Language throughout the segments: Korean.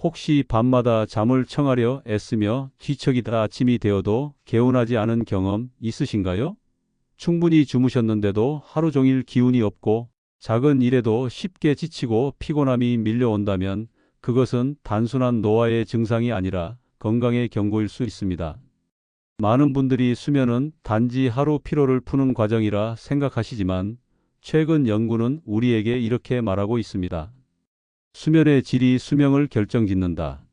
혹시 밤마다 잠을 청하려 애쓰며 뒤척이다 아침이 되어도 개운하지 않은 경험 있으신가요? 충분히 주무셨는데도 하루 종일 기운이 없고 작은 일에도 쉽게 지치고 피곤함이 밀려온다면 그것은 단순한 노화의 증상이 아니라 건강의 경고일 수 있습니다. 많은 분들이 수면은 단지 하루 피로를 푸는 과정이라 생각하시지만 최근 연구는 우리에게 이렇게 말하고 있습니다. 수면의 질이 수명을 결정짓는다.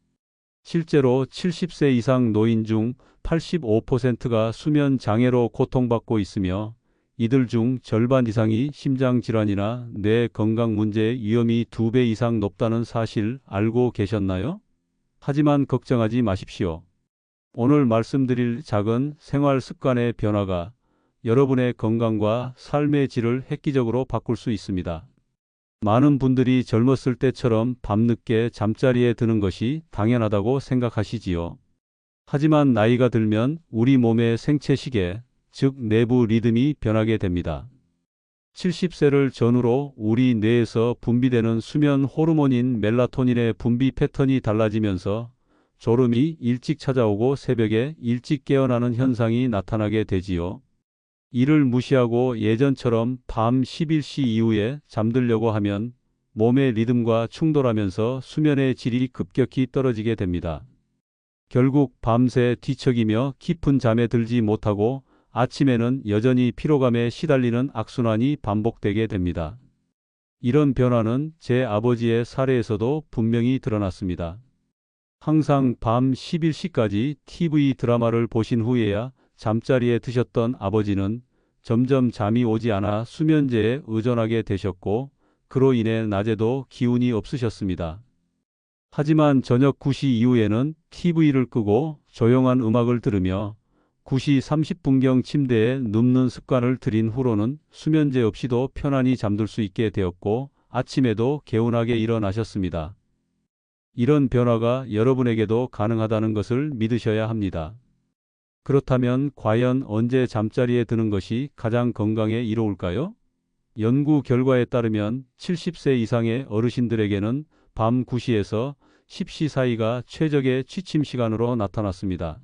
실제로 70세 이상 노인 중 85%가 수면 장애로 고통받고 있으며 이들 중 절반 이상이 심장질환이나 뇌 건강 문제의 위험이 2배 이상 높다는 사실 알고 계셨나요? 하지만 걱정하지 마십시오. 오늘 말씀드릴 작은 생활 습관의 변화가 여러분의 건강과 삶의 질을 획기적으로 바꿀 수 있습니다. 많은 분들이 젊었을 때처럼 밤늦게 잠자리에 드는 것이 당연하다고 생각하시지요. 하지만 나이가 들면 우리 몸의 생체 시계, 즉 내부 리듬이 변하게 됩니다. 70세를 전후로 우리 뇌에서 분비되는 수면 호르몬인 멜라토닌의 분비 패턴이 달라지면서 졸음이 일찍 찾아오고 새벽에 일찍 깨어나는 현상이 나타나게 되지요. 이를 무시하고 예전처럼 밤 11시 이후에 잠들려고 하면 몸의 리듬과 충돌하면서 수면의 질이 급격히 떨어지게 됩니다. 결국 밤새 뒤척이며 깊은 잠에 들지 못하고 아침에는 여전히 피로감에 시달리는 악순환이 반복되게 됩니다. 이런 변화는 제 아버지의 사례에서도 분명히 드러났습니다. 항상 밤 11시까지 TV 드라마를 보신 후에야 잠자리에 드셨던 아버지는 점점 잠이 오지 않아 수면제에 의존하게 되셨고 그로 인해 낮에도 기운이 없으셨습니다. 하지만 저녁 9시 이후에는 TV를 끄고 조용한 음악을 들으며 9시 30분경 침대에 눕는 습관을 들인 후로는 수면제 없이도 편안히 잠들 수 있게 되었고 아침에도 개운하게 일어나셨습니다. 이런 변화가 여러분에게도 가능하다는 것을 믿으셔야 합니다. 그렇다면 과연 언제 잠자리에 드는 것이 가장 건강에 이로울까요? 연구 결과에 따르면 70세 이상의 어르신들에게는 밤 9시에서 10시 사이가 최적의 취침 시간으로 나타났습니다.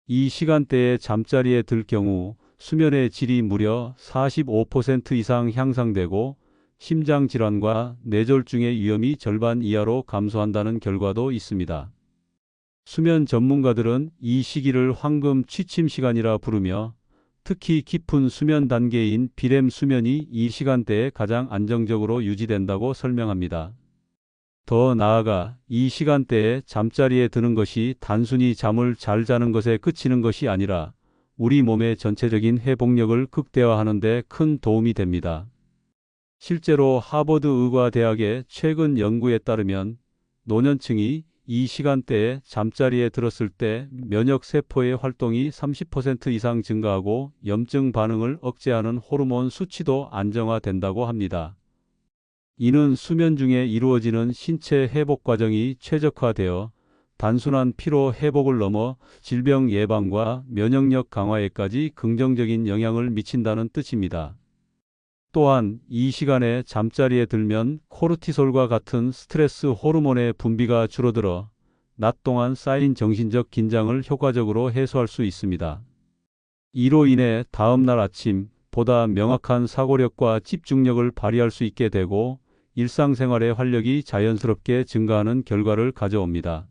이 시간대에 잠자리에 들 경우 수면의 질이 무려 45% 이상 향상되고 심장질환과 뇌졸중의 위험이 절반 이하로 감소한다는 결과도 있습니다. 수면 전문가들은 이 시기를 황금 취침 시간이라 부르며 특히 깊은 수면 단계인 비렘 수면이 이 시간대에 가장 안정적으로 유지된다고 설명합니다. 더 나아가 이 시간대에 잠자리에 드는 것이 단순히 잠을 잘 자는 것에 그치는 것이 아니라 우리 몸의 전체적인 회복력을 극대화하는 데 큰 도움이 됩니다. 실제로 하버드 의과대학의 최근 연구에 따르면 노년층이 이 시간대에 잠자리에 들었을 때 면역세포의 활동이 30% 이상 증가하고 염증 반응을 억제하는 호르몬 수치도 안정화된다고 합니다. 이는 수면 중에 이루어지는 신체 회복 과정이 최적화되어 단순한 피로 회복을 넘어 질병 예방과 면역력 강화에까지 긍정적인 영향을 미친다는 뜻입니다. 또한 이 시간에 잠자리에 들면 코르티솔과 같은 스트레스 호르몬의 분비가 줄어들어 낮 동안 쌓인 정신적 긴장을 효과적으로 해소할 수 있습니다. 이로 인해 다음날 아침 보다 명확한 사고력과 집중력을 발휘할 수 있게 되고 일상생활의 활력이 자연스럽게 증가하는 결과를 가져옵니다.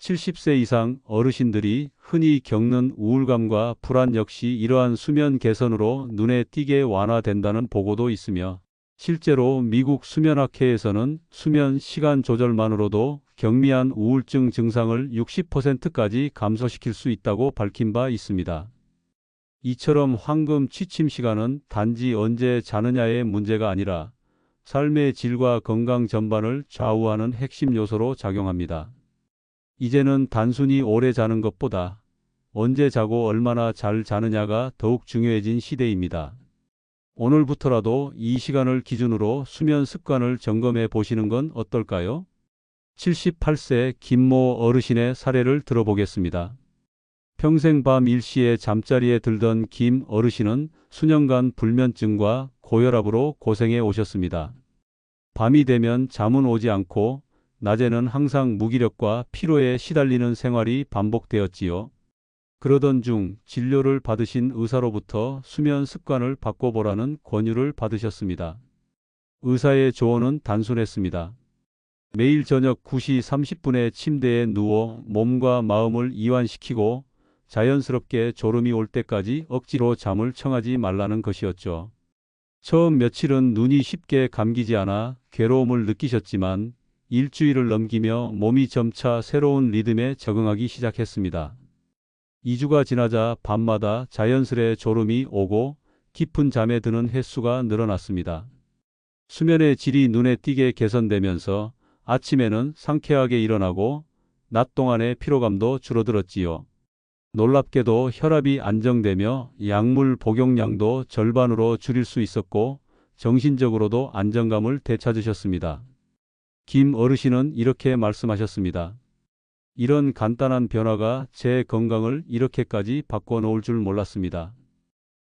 70세 이상 어르신들이 흔히 겪는 우울감과 불안 역시 이러한 수면 개선으로 눈에 띄게 완화된다는 보고도 있으며 실제로 미국 수면학회에서는 수면 시간 조절만으로도 경미한 우울증 증상을 60%까지 감소시킬 수 있다고 밝힌 바 있습니다. 이처럼 황금 취침 시간은 단지 언제 자느냐의 문제가 아니라 삶의 질과 건강 전반을 좌우하는 핵심 요소로 작용합니다. 이제는 단순히 오래 자는 것보다 언제 자고 얼마나 잘 자느냐가 더욱 중요해진 시대입니다. 오늘부터라도 이 시간을 기준으로 수면 습관을 점검해 보시는 건 어떨까요? 78세 김모 어르신의 사례를 들어보겠습니다. 평생 밤 1시에 잠자리에 들던 김 어르신은 수년간 불면증과 고혈압으로 고생해 오셨습니다. 밤이 되면 잠은 오지 않고 낮에는 항상 무기력과 피로에 시달리는 생활이 반복되었지요. 그러던 중 진료를 받으신 의사로부터 수면 습관을 바꿔보라는 권유를 받으셨습니다. 의사의 조언은 단순했습니다. 매일 저녁 9시 30분에 침대에 누워 몸과 마음을 이완시키고 자연스럽게 졸음이 올 때까지 억지로 잠을 청하지 말라는 것이었죠. 처음 며칠은 눈이 쉽게 감기지 않아 괴로움을 느끼셨지만 일주일을 넘기며 몸이 점차 새로운 리듬에 적응하기 시작했습니다. 2주가 지나자 밤마다 자연스레 졸음이 오고 깊은 잠에 드는 횟수가 늘어났습니다. 수면의 질이 눈에 띄게 개선되면서 아침에는 상쾌하게 일어나고 낮 동안의 피로감도 줄어들었지요. 놀랍게도 혈압이 안정되며 약물 복용량도 절반으로 줄일 수 있었고 정신적으로도 안정감을 되찾으셨습니다. 김 어르신은 이렇게 말씀하셨습니다. 이런 간단한 변화가 제 건강을 이렇게까지 바꿔놓을 줄 몰랐습니다.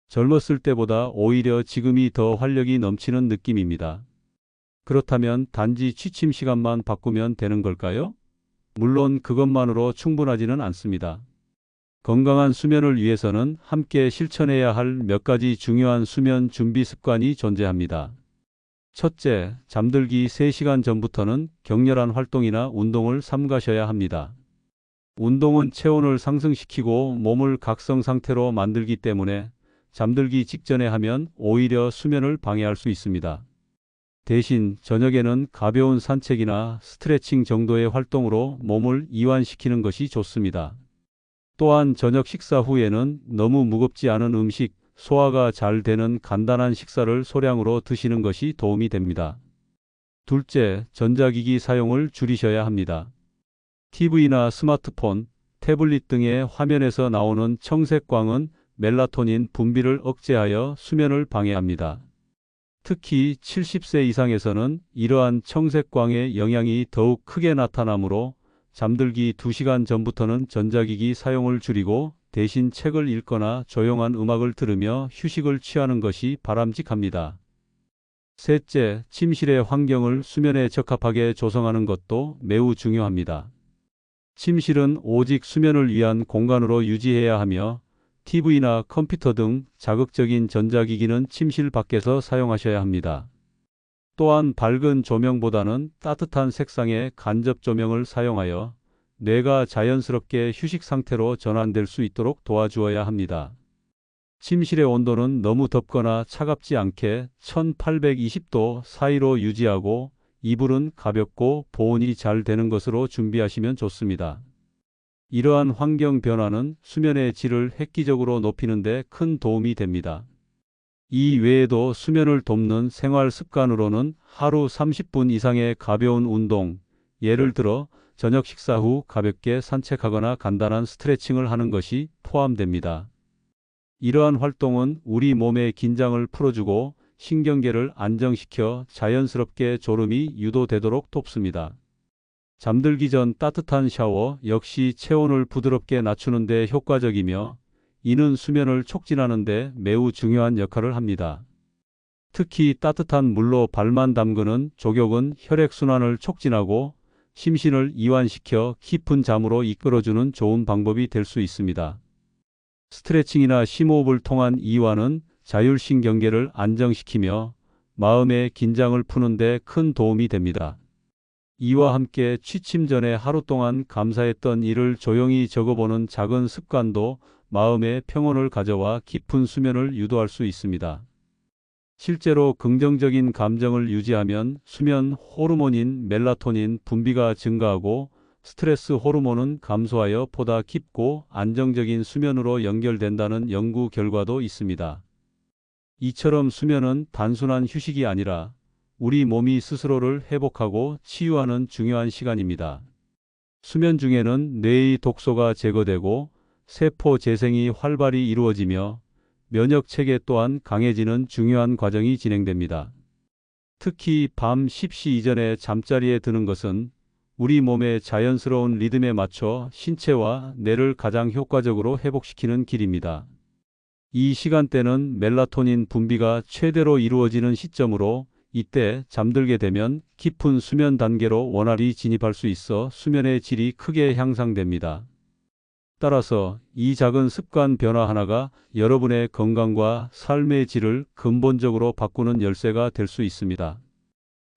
젊었을 때보다 오히려 지금이 더 활력이 넘치는 느낌입니다. 그렇다면 단지 취침 시간만 바꾸면 되는 걸까요? 물론 그것만으로 충분하지는 않습니다. 건강한 수면을 위해서는 함께 실천해야 할 몇 가지 중요한 수면 준비 습관이 존재합니다. 첫째, 잠들기 3시간 전부터는 격렬한 활동이나 운동을 삼가셔야 합니다. 운동은 체온을 상승시키고 몸을 각성 상태로 만들기 때문에 잠들기 직전에 하면 오히려 수면을 방해할 수 있습니다. 대신 저녁에는 가벼운 산책이나 스트레칭 정도의 활동으로 몸을 이완시키는 것이 좋습니다. 또한 저녁 식사 후에는 너무 무겁지 않은 음식, 소화가 잘 되는 간단한 식사를 소량으로 드시는 것이 도움이 됩니다. 둘째, 전자기기 사용을 줄이셔야 합니다. TV나 스마트폰, 태블릿 등의 화면에서 나오는 청색광은 멜라토닌 분비를 억제하여 수면을 방해합니다. 특히 70세 이상에서는 이러한 청색광의 영향이 더욱 크게 나타나므로 잠들기 2시간 전부터는 전자기기 사용을 줄이고 대신 책을 읽거나 조용한 음악을 들으며 휴식을 취하는 것이 바람직합니다. 셋째, 침실의 환경을 수면에 적합하게 조성하는 것도 매우 중요합니다. 침실은 오직 수면을 위한 공간으로 유지해야 하며 TV나 컴퓨터 등 자극적인 전자기기는 침실 밖에서 사용하셔야 합니다. 또한 밝은 조명보다는 따뜻한 색상의 간접 조명을 사용하여 뇌가 자연스럽게 휴식 상태로 전환될 수 있도록 도와주어야 합니다. 침실의 온도는 너무 덥거나 차갑지 않게 1820도 사이로 유지하고 이불은 가볍고 보온이 잘 되는 것으로 준비하시면 좋습니다. 이러한 환경 변화는 수면의 질을 획기적으로 높이는 데 큰 도움이 됩니다. 이 외에도 수면을 돕는 생활 습관으로는 하루 30분 이상의 가벼운 운동, 예를 들어 저녁 식사 후 가볍게 산책하거나 간단한 스트레칭을 하는 것이 포함됩니다. 이러한 활동은 우리 몸의 긴장을 풀어주고 신경계를 안정시켜 자연스럽게 졸음이 유도되도록 돕습니다. 잠들기 전 따뜻한 샤워 역시 체온을 부드럽게 낮추는 데 효과적이며 이는 수면을 촉진하는 데 매우 중요한 역할을 합니다. 특히 따뜻한 물로 발만 담그는 족욕은 혈액순환을 촉진하고 심신을 이완시켜 깊은 잠으로 이끌어주는 좋은 방법이 될 수 있습니다. 스트레칭이나 심호흡을 통한 이완은 자율신경계를 안정시키며 마음의 긴장을 푸는 데 큰 도움이 됩니다. 이와 함께 취침 전에 하루 동안 감사했던 일을 조용히 적어보는 작은 습관도 마음의 평온을 가져와 깊은 수면을 유도할 수 있습니다. 실제로 긍정적인 감정을 유지하면 수면 호르몬인 멜라토닌 분비가 증가하고 스트레스 호르몬은 감소하여 보다 깊고 안정적인 수면으로 연결된다는 연구 결과도 있습니다. 이처럼 수면은 단순한 휴식이 아니라 우리 몸이 스스로를 회복하고 치유하는 중요한 시간입니다. 수면 중에는 뇌의 독소가 제거되고 세포 재생이 활발히 이루어지며 면역 체계 또한 강해지는 중요한 과정이 진행됩니다. 특히 밤 10시 이전에 잠자리에 드는 것은 우리 몸의 자연스러운 리듬에 맞춰 신체와 뇌를 가장 효과적으로 회복시키는 길입니다. 이 시간대는 멜라토닌 분비가 최대로 이루어지는 시점으로 이때 잠들게 되면 깊은 수면 단계로 원활히 진입할 수 있어 수면의 질이 크게 향상됩니다. 따라서 이 작은 습관 변화 하나가 여러분의 건강과 삶의 질을 근본적으로 바꾸는 열쇠가 될 수 있습니다.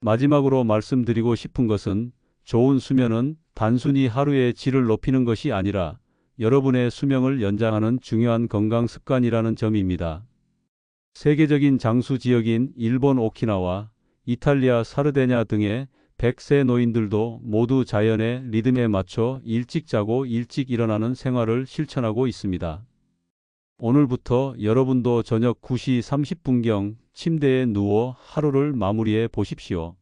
마지막으로 말씀드리고 싶은 것은 좋은 수면은 단순히 하루의 질을 높이는 것이 아니라 여러분의 수명을 연장하는 중요한 건강 습관이라는 점입니다. 세계적인 장수 지역인 일본 오키나와, 이탈리아 사르데냐 등의 100세 노인들도 모두 자연의 리듬에 맞춰 일찍 자고 일찍 일어나는 생활을 실천하고 있습니다. 오늘부터 여러분도 저녁 9시 30분경 침대에 누워 하루를 마무리해 보십시오.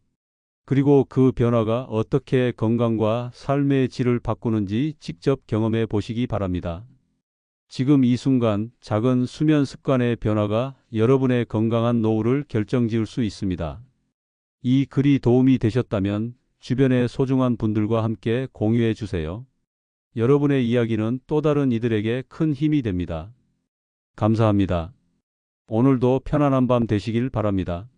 그리고 그 변화가 어떻게 건강과 삶의 질을 바꾸는지 직접 경험해 보시기 바랍니다. 지금 이 순간 작은 수면 습관의 변화가 여러분의 건강한 노후를 결정지을 수 있습니다. 이 글이 도움이 되셨다면 주변의 소중한 분들과 함께 공유해 주세요. 여러분의 이야기는 또 다른 이들에게 큰 힘이 됩니다. 감사합니다. 오늘도 편안한 밤 되시길 바랍니다.